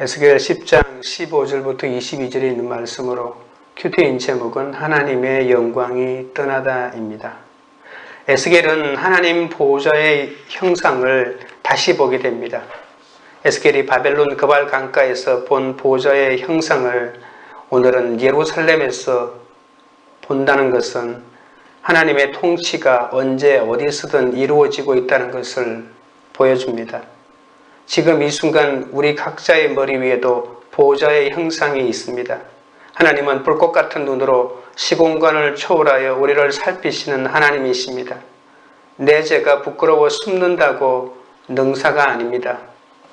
에스겔 10장 15절부터 22절에 있는 말씀으로 큐티인 제목은 하나님의 영광이 떠나다입니다. 에스겔은 하나님 보호자의 형상을 다시 보게 됩니다. 에스겔이 바벨론 그발 강가에서 본 보호자의 형상을 오늘은 예루살렘에서 본다는 것은 하나님의 통치가 언제 어디서든 이루어지고 있다는 것을 보여줍니다. 지금 이 순간 우리 각자의 머리 위에도 보호자의 형상이 있습니다. 하나님은 불꽃 같은 눈으로 시공간을 초월하여 우리를 살피시는 하나님이십니다. 내 죄가 부끄러워 숨는다고 능사가 아닙니다.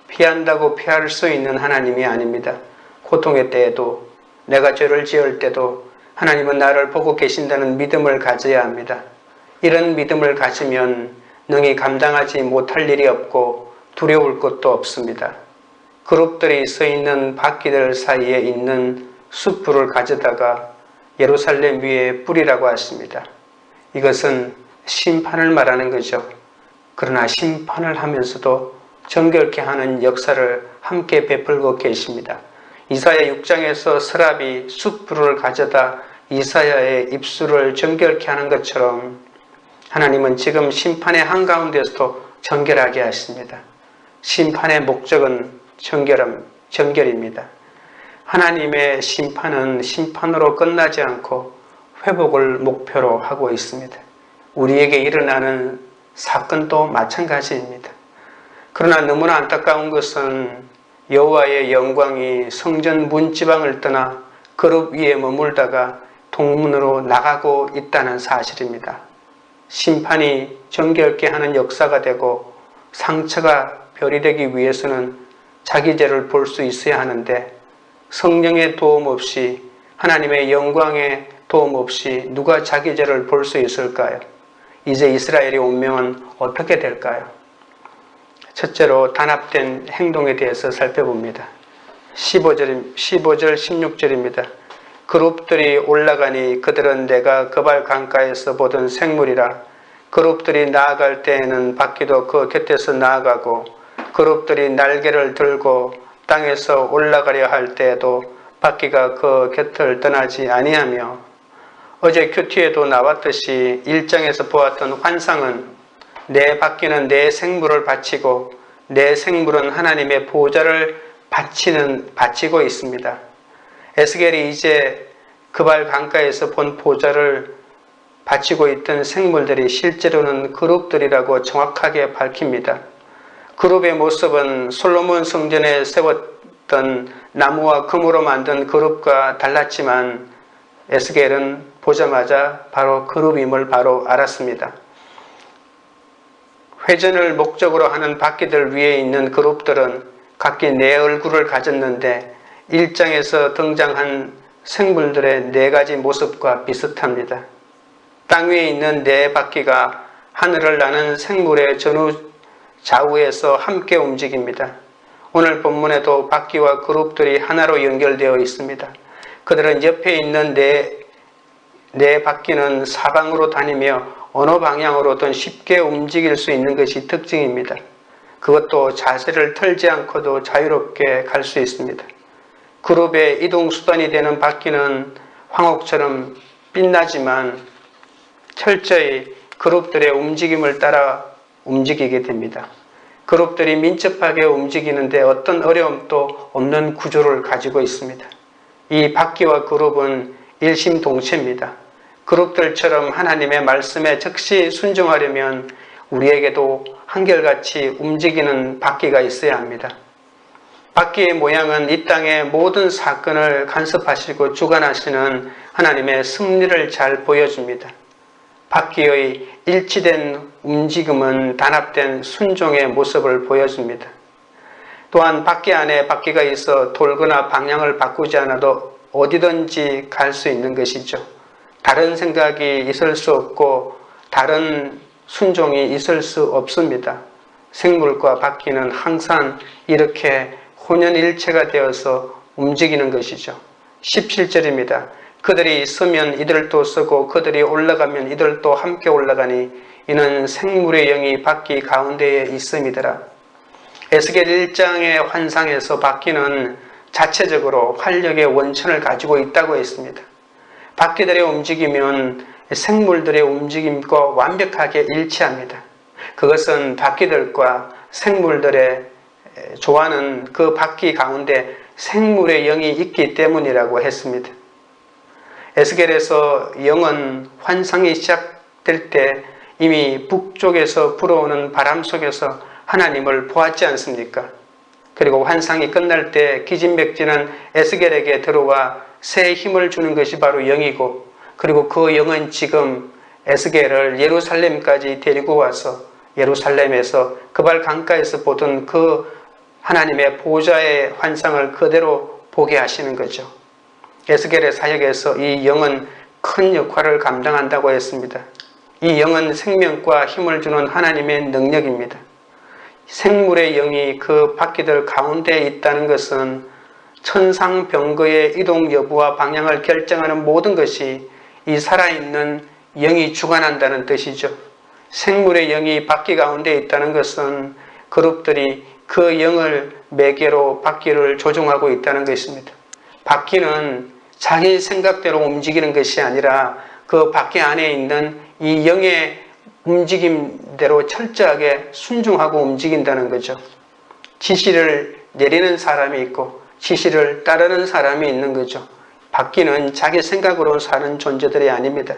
피한다고 피할 수 있는 하나님이 아닙니다. 고통의 때에도 내가 죄를 지을 때도 하나님은 나를 보고 계신다는 믿음을 가져야 합니다. 이런 믿음을 가지면 능히 감당하지 못할 일이 없고 두려울 것도 없습니다. 그룹들이 서 있는 바퀴들 사이에 있는 숯불을 가져다가 예루살렘 위에 뿌리라고 하십니다. 이것은 심판을 말하는 거죠. 그러나 심판을 하면서도 정결케 하는 역사를 함께 베풀고 계십니다. 이사야 6장에서 스랍이 숯불을 가져다 이사야의 입술을 정결케 하는 것처럼 하나님은 지금 심판의 한가운데서도 정결하게 하십니다. 심판의 목적은 정결입니다. 하나님의 심판은 심판으로 끝나지 않고 회복을 목표로 하고 있습니다. 우리에게 일어나는 사건도 마찬가지입니다. 그러나 너무나 안타까운 것은 여호와의 영광이 성전 문지방을 떠나 그룹 위에 머물다가 동문으로 나가고 있다는 사실입니다. 심판이 정결케 하는 역사가 되고 상처가 별이 되기 위해서는 자기 죄를 볼 수 있어야 하는데 성령의 도움 없이 하나님의 영광의 도움 없이 누가 자기 죄를 볼 수 있을까요? 이제 이스라엘의 운명은 어떻게 될까요? 첫째로 단합된 행동에 대해서 살펴봅니다. 15절 16절입니다. 그룹들이 올라가니 그들은 내가 그발 강가에서 보던 생물이라. 그룹들이 나아갈 때에는 바퀴도 그 곁에서 나아가고 그룹들이 날개를 들고 땅에서 올라가려 할 때에도 바퀴가 그 곁을 떠나지 아니하며 어제 큐티에도 나왔듯이 1장에서 보았던 환상은 내 바퀴는 내 생물을 바치고 내 생물은 하나님의 보호자를 바치고 있습니다. 에스겔이 이제 그발 강가에서 본 보호자를 바치고 있던 생물들이 실제로는 그룹들이라고 정확하게 밝힙니다. 그룹의 모습은 솔로몬 성전에 세웠던 나무와 금으로 만든 그룹과 달랐지만 에스겔은 보자마자 바로 그룹임을 바로 알았습니다. 회전을 목적으로 하는 바퀴들 위에 있는 그룹들은 각기 네 얼굴을 가졌는데 1장에서 등장한 생물들의 네 가지 모습과 비슷합니다. 땅 위에 있는 네 바퀴가 하늘을 나는 생물의 전후 좌우에서 함께 움직입니다. 오늘 본문에도 바퀴와 그룹들이 하나로 연결되어 있습니다. 그들은 옆에 있는 네 바퀴는 사방으로 다니며 어느 방향으로든 쉽게 움직일 수 있는 것이 특징입니다. 그것도 자세를 털지 않고도 자유롭게 갈 수 있습니다. 그룹의 이동수단이 되는 바퀴는 황옥처럼 빛나지만 철저히 그룹들의 움직임을 따라 움직이게 됩니다. 그룹들이 민첩하게 움직이는데 어떤 어려움도 없는 구조를 가지고 있습니다. 이 바퀴와 그룹은 일심동체입니다. 그룹들처럼 하나님의 말씀에 즉시 순종하려면 우리에게도 한결같이 움직이는 바퀴가 있어야 합니다. 바퀴의 모양은 이 땅의 모든 사건을 간섭하시고 주관하시는 하나님의 섭리를 잘 보여줍니다. 바퀴의 일치된 움직임은 단합된 순종의 모습을 보여줍니다. 또한 바퀴 안에 바퀴가 있어 돌거나 방향을 바꾸지 않아도 어디든지 갈 수 있는 것이죠. 다른 생각이 있을 수 없고 다른 순종이 있을 수 없습니다. 생물과 바퀴는 항상 이렇게 혼연일체가 되어서 움직이는 것이죠. 17절입니다. 그들이 서면 이들도 서고 그들이 올라가면 이들도 함께 올라가니 이는 생물의 영이 바퀴 가운데에 있음이더라. 에스겔 1장의 환상에서 바퀴는 자체적으로 활력의 원천을 가지고 있다고 했습니다. 바퀴들의 움직이면 생물들의 움직임과 완벽하게 일치합니다. 그것은 바퀴들과 생물들의 좋아하는 그 바퀴 가운데 생물의 영이 있기 때문이라고 했습니다. 에스겔에서 영은 환상이 시작될 때 이미 북쪽에서 불어오는 바람 속에서 하나님을 보았지 않습니까? 그리고 환상이 끝날 때 기진맥진한 에스겔에게 들어와 새 힘을 주는 것이 바로 영이고, 그리고 그 영은 지금 에스겔을 예루살렘까지 데리고 와서 예루살렘에서 그발 강가에서 보던 그 하나님의 보좌의 환상을 그대로 보게 하시는 거죠. 에스겔의 사역에서 이 영은 큰 역할을 감당한다고 했습니다. 이 영은 생명과 힘을 주는 하나님의 능력입니다. 생물의 영이 그 바퀴들 가운데 있다는 것은 천상병거의 이동 여부와 방향을 결정하는 모든 것이 이 살아있는 영이 주관한다는 뜻이죠. 생물의 영이 바퀴 가운데 있다는 것은 그룹들이 그 영을 매개로 바퀴를 조종하고 있다는 것입니다. 바퀴는 자기 생각대로 움직이는 것이 아니라 그 바퀴 안에 있는 이 영의 움직임대로 철저하게 순종하고 움직인다는 거죠. 지시를 내리는 사람이 있고 지시를 따르는 사람이 있는 거죠. 바퀴는 자기 생각으로 사는 존재들이 아닙니다.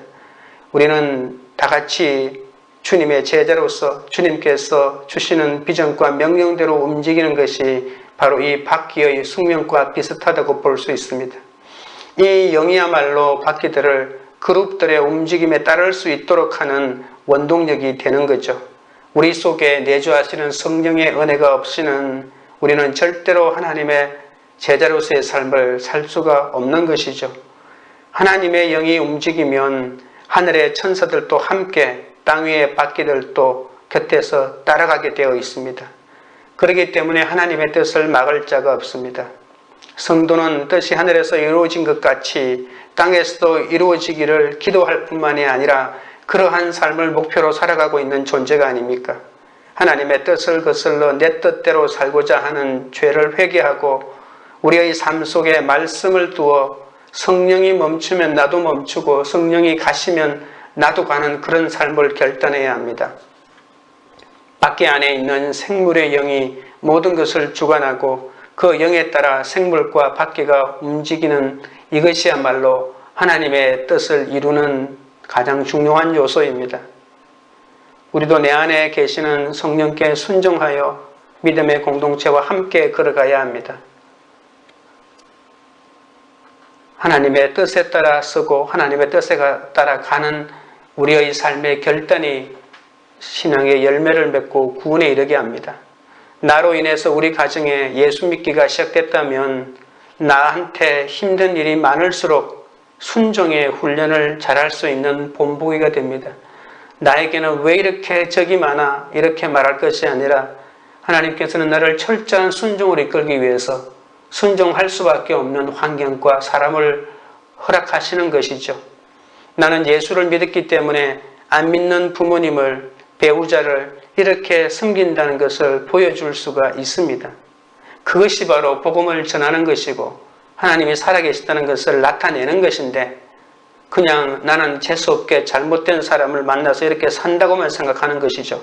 우리는 다 같이 주님의 제자로서 주님께서 주시는 비전과 명령대로 움직이는 것이 바로 이 바퀴의 숙명과 비슷하다고 볼 수 있습니다. 이 영이야말로 바퀴들을 그룹들의 움직임에 따를 수 있도록 하는 원동력이 되는 거죠. 우리 속에 내주하시는 성령의 은혜가 없이는 우리는 절대로 하나님의 제자로서의 삶을 살 수가 없는 것이죠. 하나님의 영이 움직이면 하늘의 천사들도 함께 땅 위의 바퀴들도 곁에서 따라가게 되어 있습니다. 그렇기 때문에 하나님의 뜻을 막을 자가 없습니다. 성도는 뜻이 하늘에서 이루어진 것 같이 땅에서도 이루어지기를 기도할 뿐만이 아니라 그러한 삶을 목표로 살아가고 있는 존재가 아닙니까? 하나님의 뜻을 거슬러 내 뜻대로 살고자 하는 죄를 회개하고 우리의 삶 속에 말씀을 두어 성령이 멈추면 나도 멈추고 성령이 가시면 나도 가는 그런 삶을 결단해야 합니다. 바퀴 안에 있는 생물의 영이 모든 것을 주관하고 그 영에 따라 생물과 바퀴가 움직이는 이것이야말로 하나님의 뜻을 이루는 가장 중요한 요소입니다. 우리도 내 안에 계시는 성령께 순종하여 믿음의 공동체와 함께 걸어가야 합니다. 하나님의 뜻에 따라 쓰고 하나님의 뜻에 따라 가는 우리의 삶의 결단이 신앙의 열매를 맺고 구원에 이르게 합니다. 나로 인해서 우리 가정에 예수 믿기가 시작됐다면 나한테 힘든 일이 많을수록 순종의 훈련을 잘할 수 있는 본보기가 됩니다. 나에게는 왜 이렇게 적이 많아? 이렇게 말할 것이 아니라 하나님께서는 나를 철저한 순종을 이끌기 위해서 순종할 수밖에 없는 환경과 사람을 허락하시는 것이죠. 나는 예수를 믿었기 때문에 안 믿는 부모님을, 배우자를 이렇게 섬긴다는 것을 보여줄 수가 있습니다. 그것이 바로 복음을 전하는 것이고 하나님이 살아계시다는 것을 나타내는 것인데 그냥 나는 재수없게 잘못된 사람을 만나서 이렇게 산다고만 생각하는 것이죠.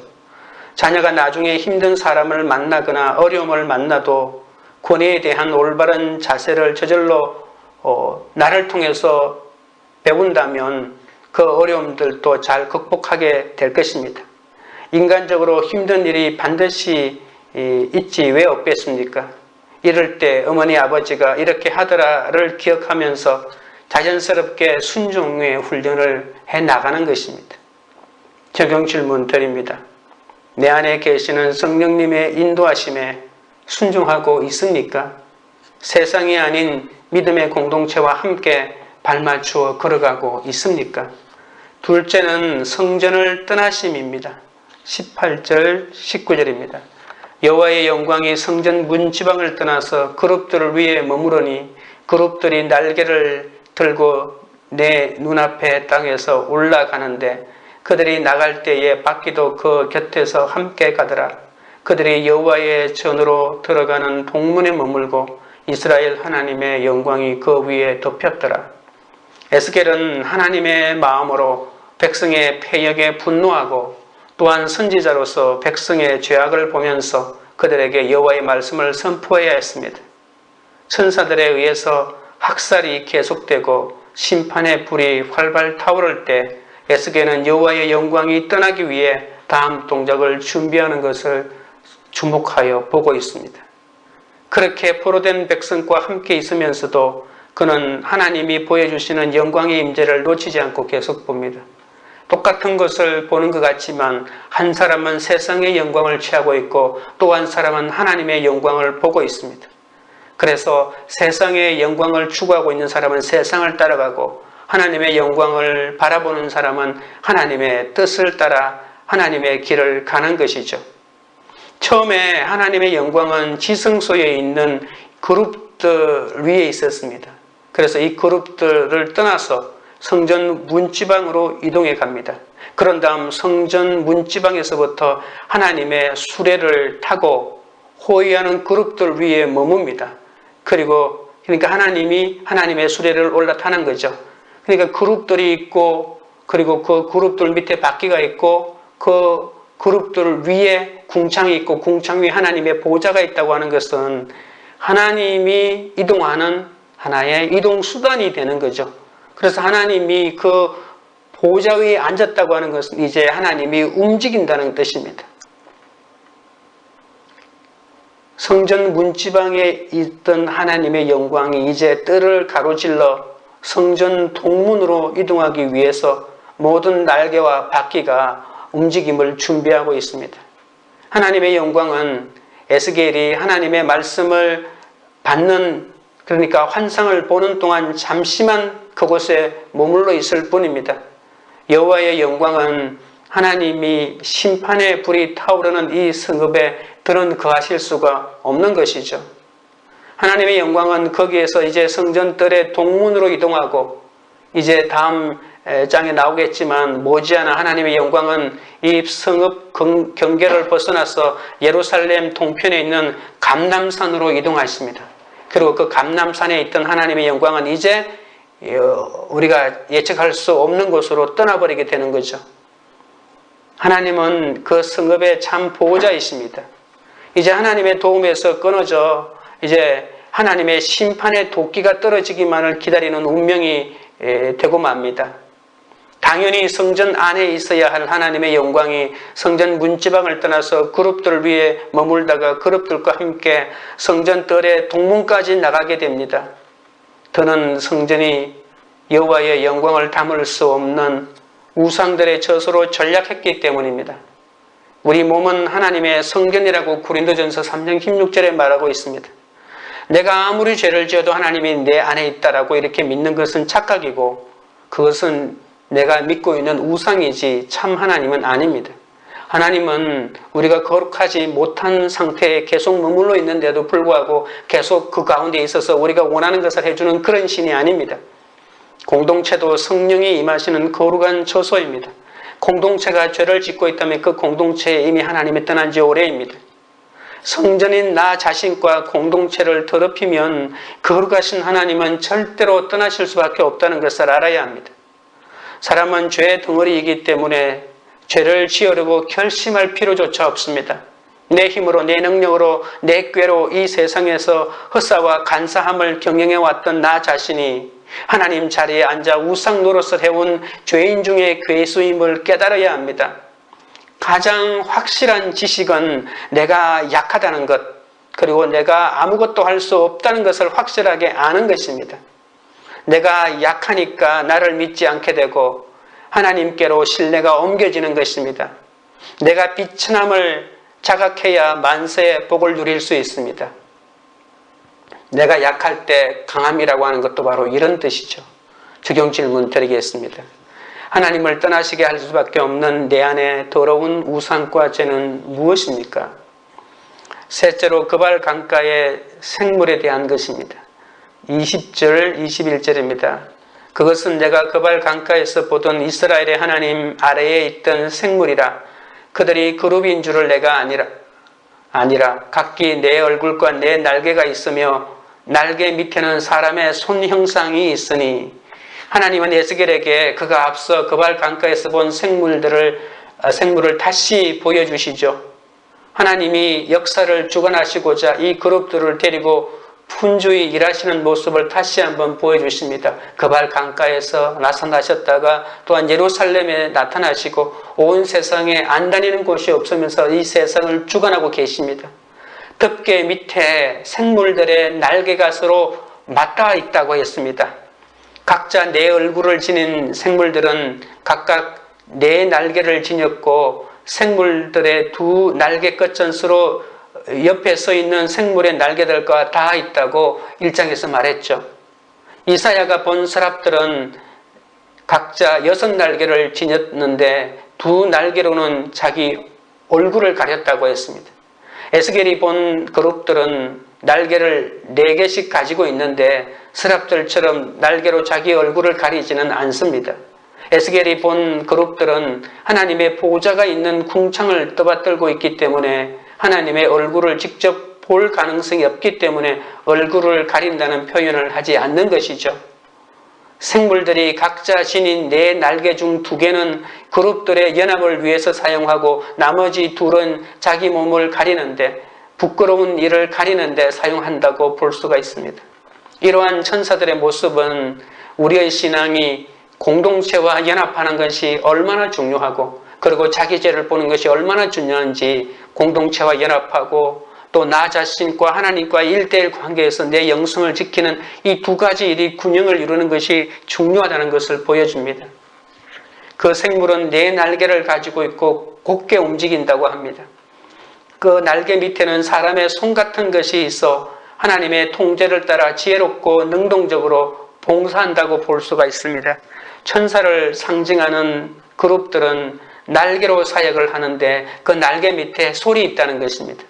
자녀가 나중에 힘든 사람을 만나거나 어려움을 만나도 권위에 대한 올바른 자세를 저절로 나를 통해서 배운다면 그 어려움들도 잘 극복하게 될 것입니다. 인간적으로 힘든 일이 반드시 있지 왜 없겠습니까? 이럴 때 어머니 아버지가 이렇게 하더라를 기억하면서 자연스럽게 순종의 훈련을 해나가는 것입니다. 적용 질문 드립니다. 내 안에 계시는 성령님의 인도하심에 순종하고 있습니까? 세상이 아닌 믿음의 공동체와 함께 발맞추어 걸어가고 있습니까? 둘째는 성전을 떠나심입니다. 18절, 19절입니다. 여호와의 영광이 성전 문지방을 떠나서 그룹들을 위에 머무르니 그룹들이 날개를 들고 내 눈앞에 땅에서 올라가는데 그들이 나갈 때에 바퀴도 그 곁에서 함께 가더라. 그들이 여호와의 전으로 들어가는 동문에 머물고 이스라엘 하나님의 영광이 그 위에 덮였더라. 에스겔은 하나님의 마음으로 백성의 패역에 분노하고 또한 선지자로서 백성의 죄악을 보면서 그들에게 여호와의 말씀을 선포해야 했습니다. 천사들에 의해서 학살이 계속되고 심판의 불이 활발 타오를 때 에스겔은 여호와의 영광이 떠나기 위해 다음 동작을 준비하는 것을 주목하여 보고 있습니다. 그렇게 포로된 백성과 함께 있으면서도 그는 하나님이 보여주시는 영광의 임재를 놓치지 않고 계속 봅니다. 똑같은 것을 보는 것 같지만 한 사람은 세상의 영광을 취하고 있고 또 한 사람은 하나님의 영광을 보고 있습니다. 그래서 세상의 영광을 추구하고 있는 사람은 세상을 따라가고 하나님의 영광을 바라보는 사람은 하나님의 뜻을 따라 하나님의 길을 가는 것이죠. 처음에 하나님의 영광은 지성소에 있는 그룹들 위에 있었습니다. 그래서 이 그룹들을 떠나서 성전 문지방으로 이동해 갑니다. 그런 다음 성전 문지방에서부터 하나님의 수레를 타고 호위하는 그룹들 위에 머뭅니다. 그러니까 하나님이 하나님의 수레를 올라타는 거죠. 그러니까 그룹들이 있고 그리고 그 그룹들 밑에 바퀴가 있고 그 그룹들 위에 궁창이 있고 궁창 위에 하나님의 보좌가 있다고 하는 것은 하나님이 이동하는 하나의 이동 수단이 되는 거죠. 그래서 하나님이 그 보좌 위에 앉았다고 하는 것은 이제 하나님이 움직인다는 뜻입니다. 성전 문지방에 있던 하나님의 영광이 이제 뜰을 가로질러 성전 동문으로 이동하기 위해서 모든 날개와 바퀴가 움직임을 준비하고 있습니다. 하나님의 영광은 에스겔이 하나님의 말씀을 받는, 그러니까 환상을 보는 동안 잠시만 그곳에 머물러 있을 뿐입니다. 여호와의 영광은 하나님이 심판의 불이 타오르는 이 성읍에 들은 거하실 수가 없는 것이죠. 하나님의 영광은 거기에서 이제 성전뜰의 동문으로 이동하고 이제 다음 장에 나오겠지만 머지않아 하나님의 영광은 이 성읍 경계를 벗어나서 예루살렘 동편에 있는 감람산으로 이동하십니다. 그리고 그 감람산에 있던 하나님의 영광은 이제 우리가 예측할 수 없는 곳으로 떠나버리게 되는 거죠. 하나님은 그 성읍의 참 보호자이십니다. 이제 하나님의 도움에서 끊어져 이제 하나님의 심판의 도끼가 떨어지기만을 기다리는 운명이 되고 맙니다. 당연히 성전 안에 있어야 할 하나님의 영광이 성전 문지방을 떠나서 그룹들 위에 머물다가 그룹들과 함께 성전뜰의 동문까지 나가게 됩니다. 더는 성전이 여호와의 영광을 담을 수 없는 우상들의 젖으로 전략했기 때문입니다. 우리 몸은 하나님의 성전이라고 고린도전서 3장 16절에 말하고 있습니다. 내가 아무리 죄를 지어도 하나님이 내 안에 있다라고 이렇게 믿는 것은 착각이고 그것은 내가 믿고 있는 우상이지 참 하나님은 아닙니다. 하나님은 우리가 거룩하지 못한 상태에 계속 머물러 있는데도 불구하고 계속 그 가운데 있어서 우리가 원하는 것을 해주는 그런 신이 아닙니다. 공동체도 성령이 임하시는 거룩한 처소입니다. 공동체가 죄를 짓고 있다면 그 공동체에 이미 하나님이 떠난 지 오래입니다. 성전인 나 자신과 공동체를 더럽히면 거룩하신 하나님은 절대로 떠나실 수밖에 없다는 것을 알아야 합니다. 사람은 죄의 덩어리이기 때문에 죄를 지으려고 결심할 필요조차 없습니다. 내 힘으로 내 능력으로 내 꾀로 이 세상에서 헛사와 간사함을 경영해왔던 나 자신이 하나님 자리에 앉아 우상 노릇을 해온 죄인 중에 괴수임을 깨달아야 합니다. 가장 확실한 지식은 내가 약하다는 것, 그리고 내가 아무것도 할 수 없다는 것을 확실하게 아는 것입니다. 내가 약하니까 나를 믿지 않게 되고 하나님께로 신뢰가 옮겨지는 것입니다. 내가 비천함을 자각해야 만세의 복을 누릴 수 있습니다. 내가 약할 때 강함이라고 하는 것도 바로 이런 뜻이죠. 적용 질문 드리겠습니다. 하나님을 떠나시게 할 수밖에 없는 내 안에 더러운 우상과 죄는 무엇입니까? 셋째로 그발 강가의 생물에 대한 것입니다. 20절, 21절입니다. 그것은 내가 그발 강가에서 보던 이스라엘의 하나님 아래에 있던 생물이라. 그들이 그룹인 줄을 내가 아니라. 아니라 각기 네 얼굴과 네 날개가 있으며 날개 밑에는 사람의 손 형상이 있으니 하나님은 에스겔에게 그가 앞서 그발 강가에서 본 생물을 다시 보여주시죠. 하나님이 역사를 주관하시고자 이 그룹들을 데리고 분주히 일하시는 모습을 다시 한번 보여주십니다. 그발 강가에서 나타나셨다가 또한 예루살렘에 나타나시고 온 세상에 안 다니는 곳이 없으면서 이 세상을 주관하고 계십니다. 덮개 밑에 생물들의 날개가 서로 맞닿아 있다고 했습니다. 각자 네 얼굴을 지닌 생물들은 각각 네 날개를 지녔고 생물들의 두 날개 끝은 서로 옆에 서 있는 생물의 날개들과 다 있다고 1장에서 말했죠. 이사야가 본 서랍들은 각자 6날개를 지녔는데 두 날개로는 자기 얼굴을 가렸다고 했습니다. 에스겔이 본 그룹들은 날개를 4개씩 가지고 있는데 서랍들처럼 날개로 자기 얼굴을 가리지는 않습니다. 에스겔이 본 그룹들은 하나님의 보좌가 있는 궁창을 떠받들고 있기 때문에 하나님의 얼굴을 직접 볼 가능성이 없기 때문에 얼굴을 가린다는 표현을 하지 않는 것이죠. 생물들이 각자 지닌 4날개 중 2개는 그룹들의 연합을 위해서 사용하고 나머지 2은 자기 몸을 가리는데 부끄러운 일을 가리는데 사용한다고 볼 수가 있습니다. 이러한 천사들의 모습은 우리의 신앙이 공동체와 연합하는 것이 얼마나 중요하고 그리고 자기 죄를 보는 것이 얼마나 중요한지 공동체와 연합하고 또 나 자신과 하나님과 1:1 관계에서 내 영성을 지키는 이 2가지 일이 균형을 이루는 것이 중요하다는 것을 보여줍니다. 그 생물은 4날개를 가지고 있고 곧게 움직인다고 합니다. 그 날개 밑에는 사람의 손 같은 것이 있어 하나님의 통제를 따라 지혜롭고 능동적으로 봉사한다고 볼 수가 있습니다. 천사를 상징하는 그룹들은 날개로 사역을 하는데 그 날개 밑에 손이 있다는 것입니다.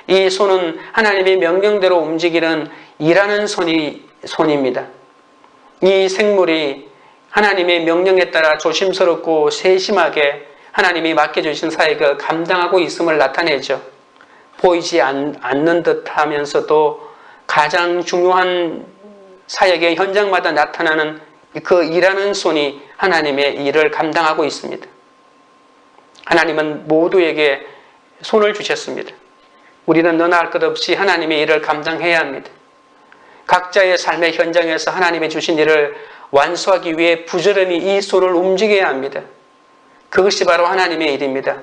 이 손은 하나님의 명령대로 움직이는 일하는 손입니다. 이 생물이 하나님의 명령에 따라 조심스럽고 세심하게 하나님이 맡겨주신 사역을 감당하고 있음을 나타내죠. 보이지 않는 듯 하면서도 가장 중요한 사역의 현장마다 나타나는 그 일하는 손이 하나님의 일을 감당하고 있습니다. 하나님은 모두에게 손을 주셨습니다. 우리는 너나 할 것 없이 하나님의 일을 감당해야 합니다. 각자의 삶의 현장에서 하나님이 주신 일을 완수하기 위해 부지런히 이 손을 움직여야 합니다. 그것이 바로 하나님의 일입니다.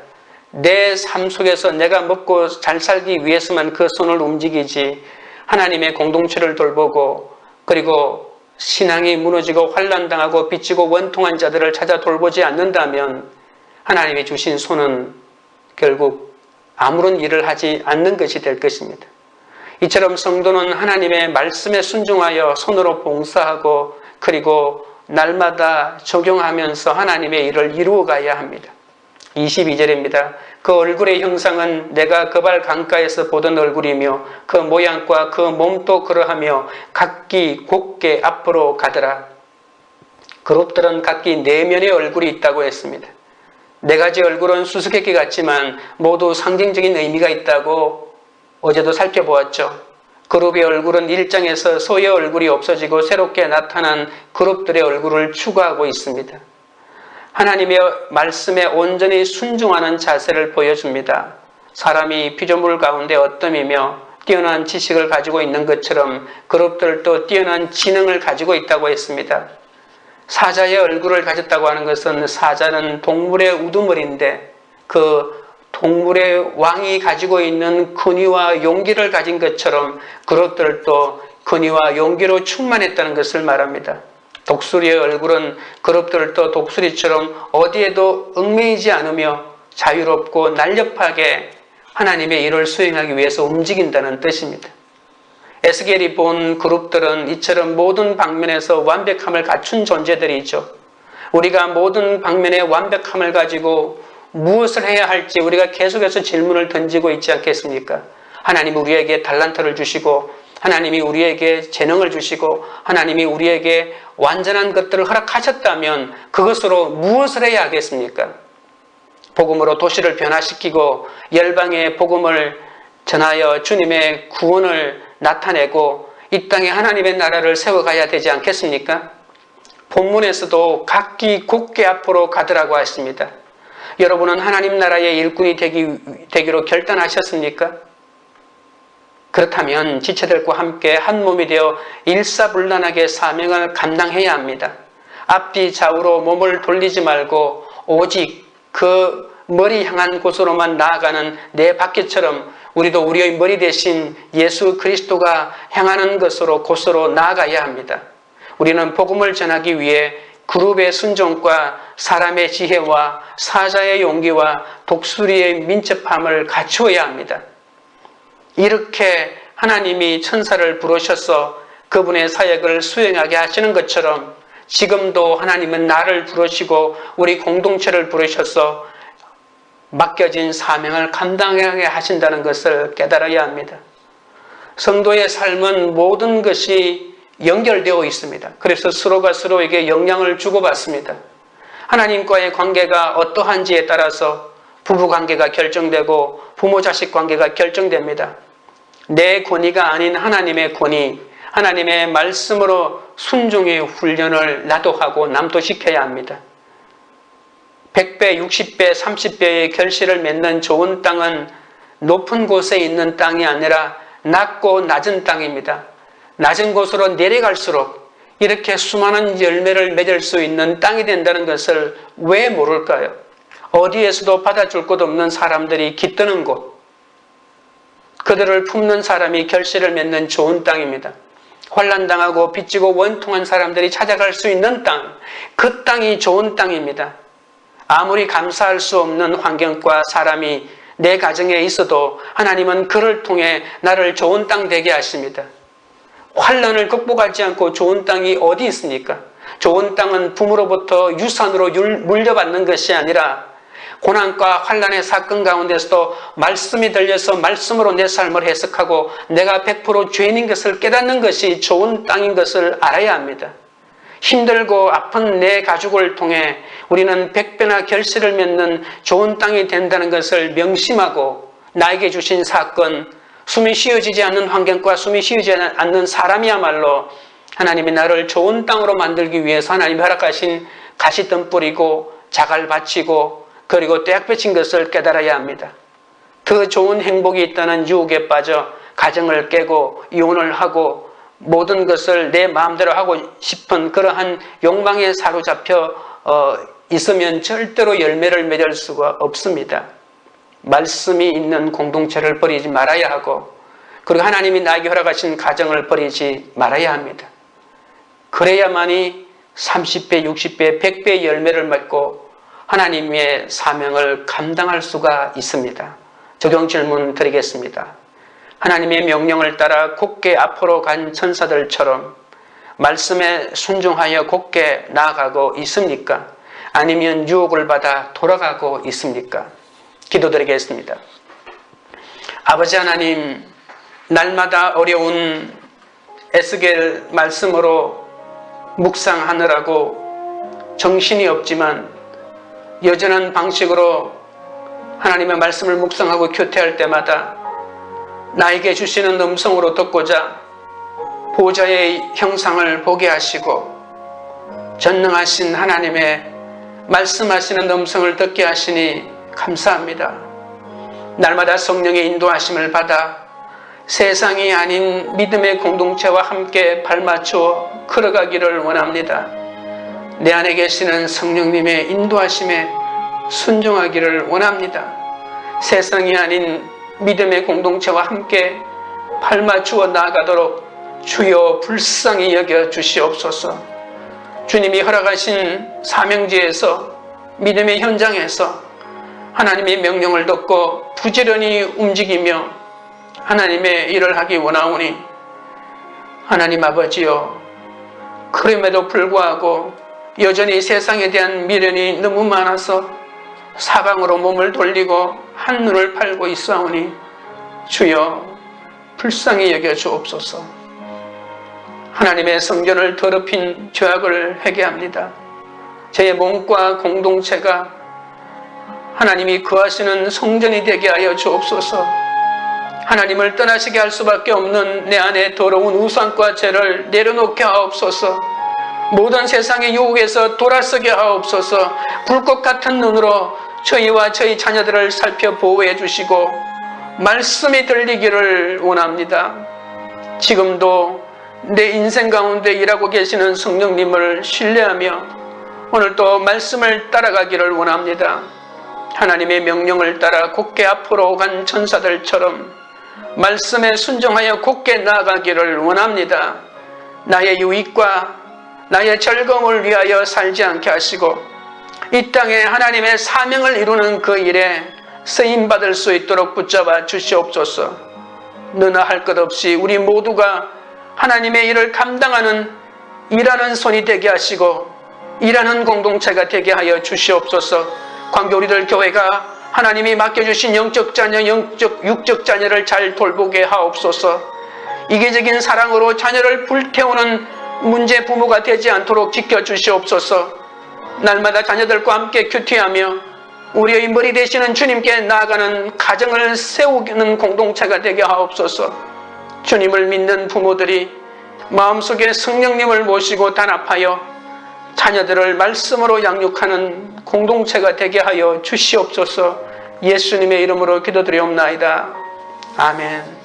내 삶 속에서 내가 먹고 잘 살기 위해서만 그 손을 움직이지 하나님의 공동체를 돌보고 그리고 신앙이 무너지고 환난당하고 빚지고 원통한 자들을 찾아 돌보지 않는다면 하나님이 주신 손은 결국 아무런 일을 하지 않는 것이 될 것입니다. 이처럼 성도는 하나님의 말씀에 순종하여 손으로 봉사하고 그리고 날마다 적용하면서 하나님의 일을 이루어가야 합니다. 22절입니다. 그 얼굴의 형상은 내가 그발 강가에서 보던 얼굴이며 그 모양과 그 몸도 그러하며 각기 곧게 앞으로 가더라. 그룹들은 각기 4면의 얼굴이 있다고 했습니다. 4가지 얼굴은 수수께끼 같지만 모두 상징적인 의미가 있다고 어제도 살펴보았죠. 그룹의 얼굴은 1장에서 소의 얼굴이 없어지고 새롭게 나타난 그룹들의 얼굴을 추구하고 있습니다. 하나님의 말씀에 온전히 순종하는 자세를 보여줍니다. 사람이 피조물 가운데 어떠이며 뛰어난 지식을 가지고 있는 것처럼 그룹들도 뛰어난 지능을 가지고 있다고 했습니다. 사자의 얼굴을 가졌다고 하는 것은 사자는 동물의 우두머리인데 그 동물의 왕이 가지고 있는 근위와 용기를 가진 것처럼 그룹들도 근위와 용기로 충만했다는 것을 말합니다. 독수리의 얼굴은 그룹들도 독수리처럼 어디에도 얽매이지 않으며 자유롭고 날렵하게 하나님의 일을 수행하기 위해서 움직인다는 뜻입니다. 에스겔이 본 그룹들은 이처럼 모든 방면에서 완벽함을 갖춘 존재들이죠. 우리가 모든 방면의 완벽함을 가지고 무엇을 해야 할지 우리가 계속해서 질문을 던지고 있지 않겠습니까? 하나님이 우리에게 달란트를 주시고 하나님이 우리에게 재능을 주시고 하나님이 우리에게 완전한 것들을 허락하셨다면 그것으로 무엇을 해야 하겠습니까? 복음으로 도시를 변화시키고 열방의 복음을 전하여 주님의 구원을 나타내고 이 땅에 하나님의 나라를 세워가야 되지 않겠습니까? 본문에서도 각기 곧게 앞으로 가더라고 하십니다. 여러분은 하나님 나라의 일꾼이 되기로 결단하셨습니까? 그렇다면 지체들과 함께 한 몸이 되어 일사불란하게 사명을 감당해야 합니다. 앞뒤 좌우로 몸을 돌리지 말고 오직 그 머리 향한 곳으로만 나아가는 내 바퀴처럼 우리도 우리의 머리 대신 예수 그리스도가 향하는 곳으로 나아가야 합니다. 우리는 복음을 전하기 위해 그룹의 순종과 사람의 지혜와 사자의 용기와 독수리의 민첩함을 갖추어야 합니다. 이렇게 하나님이 천사를 부르셔서 그분의 사역을 수행하게 하시는 것처럼 지금도 하나님은 나를 부르시고 우리 공동체를 부르셔서 맡겨진 사명을 감당하게 하신다는 것을 깨달아야 합니다. 성도의 삶은 모든 것이 연결되어 있습니다. 그래서 서로가 서로에게 영향을 주고받습니다. 하나님과의 관계가 어떠한지에 따라서 부부관계가 결정되고 부모자식 관계가 결정됩니다. 내 권위가 아닌 하나님의 권위, 하나님의 말씀으로 순종의 훈련을 나도 하고 남도 시켜야 합니다. 100배, 60배, 30배의 결실을 맺는 좋은 땅은 높은 곳에 있는 땅이 아니라 낮고 낮은 땅입니다. 낮은 곳으로 내려갈수록 이렇게 수많은 열매를 맺을 수 있는 땅이 된다는 것을 왜 모를까요? 어디에서도 받아줄 곳 없는 사람들이 깃드는 곳, 그들을 품는 사람이 결실을 맺는 좋은 땅입니다. 환난당하고 빚지고 원통한 사람들이 찾아갈 수 있는 땅, 그 땅이 좋은 땅입니다. 아무리 감사할 수 없는 환경과 사람이 내 가정에 있어도 하나님은 그를 통해 나를 좋은 땅 되게 하십니다. 환난을 극복하지 않고 좋은 땅이 어디 있습니까? 좋은 땅은 부모로부터 유산으로 물려받는 것이 아니라 고난과 환난의 사건 가운데서도 말씀이 들려서 말씀으로 내 삶을 해석하고 내가 100% 죄인인 것을 깨닫는 것이 좋은 땅인 것을 알아야 합니다. 힘들고 아픈 내 가족을 통해 우리는 100배나 결실을 맺는 좋은 땅이 된다는 것을 명심하고 나에게 주신 사건, 숨이 쉬어지지 않는 환경과 숨이 쉬어지지 않는 사람이야말로 하나님이 나를 좋은 땅으로 만들기 위해서 하나님이 허락하신 가시덤 뿌리고 자갈 바치고 그리고 떼약 맺힌 것을 깨달아야 합니다. 더 좋은 행복이 있다는 유혹에 빠져 가정을 깨고 이혼을 하고 모든 것을 내 마음대로 하고 싶은 그러한 욕망에 사로잡혀 있으면 절대로 열매를 맺을 수가 없습니다. 말씀이 있는 공동체를 버리지 말아야 하고 그리고 하나님이 나에게 허락하신 가정을 버리지 말아야 합니다. 그래야만이 30배, 60배, 100배의 열매를 맺고 하나님의 사명을 감당할 수가 있습니다. 적용 질문 드리겠습니다. 하나님의 명령을 따라 곧게 앞으로 간 천사들처럼 말씀에 순종하여 곧게 나아가고 있습니까? 아니면 유혹을 받아 돌아가고 있습니까? 기도드리겠습니다. 아버지 하나님, 날마다 어려운 에스겔 말씀으로 묵상하느라고 정신이 없지만 여전한 방식으로 하나님의 말씀을 묵상하고 교태할 때마다 나에게 주시는 음성으로 듣고자 보좌의 형상을 보게 하시고 전능하신 하나님의 말씀하시는 음성을 듣게 하시니 감사합니다. 날마다 성령의 인도하심을 받아 세상이 아닌 믿음의 공동체와 함께 발맞추어 걸어가기를 원합니다. 내 안에 계시는 성령님의 인도하심에 순종하기를 원합니다. 세상이 아닌 믿음의 공동체와 함께 발맞추어 나아가도록 주여 불쌍히 여겨 주시옵소서. 주님이 허락하신 사명지에서 믿음의 현장에서 하나님의 명령을 듣고 부지런히 움직이며 하나님의 일을 하기 원하오니 하나님 아버지여, 그럼에도 불구하고 여전히 세상에 대한 미련이 너무 많아서 사방으로 몸을 돌리고 한눈을 팔고 있사오니 주여 불쌍히 여겨 주옵소서. 하나님의 성전을 더럽힌 죄악을 회개합니다. 제 몸과 공동체가 하나님이 거하시는 성전이 되게 하여 주옵소서. 하나님을 떠나시게 할 수밖에 없는 내 안에 더러운 우상과 죄를 내려놓게 하옵소서. 모든 세상의 유혹에서 돌아서게 하옵소서. 불꽃 같은 눈으로 저희와 저희 자녀들을 살펴 보호해 주시고 말씀이 들리기를 원합니다. 지금도 내 인생 가운데 일하고 계시는 성령님을 신뢰하며 오늘도 말씀을 따라가기를 원합니다. 하나님의 명령을 따라 곧게 앞으로 간 천사들처럼 말씀에 순종하여 곧게 나아가기를 원합니다. 나의 유익과 나의 즐거움을 위하여 살지 않게 하시고 이 땅에 하나님의 사명을 이루는 그 일에 쓰임받을 수 있도록 붙잡아 주시옵소서. 너나 할 것 없이 우리 모두가 하나님의 일을 감당하는 일하는 손이 되게 하시고 일하는 공동체가 되게 하여 주시옵소서. 광교 우리들 교회가 하나님이 맡겨주신 영적 자녀, 육적 자녀를 잘 돌보게 하옵소서. 이기적인 사랑으로 자녀를 불태우는 문제 부모가 되지 않도록 지켜주시옵소서. 날마다 자녀들과 함께 큐티하며 우리의 머리 되시는 주님께 나아가는 가정을 세우는 공동체가 되게 하옵소서. 주님을 믿는 부모들이 마음속에 성령님을 모시고 단합하여 자녀들을 말씀으로 양육하는 공동체가 되게 하여 주시옵소서. 예수님의 이름으로 기도드리옵나이다. 아멘.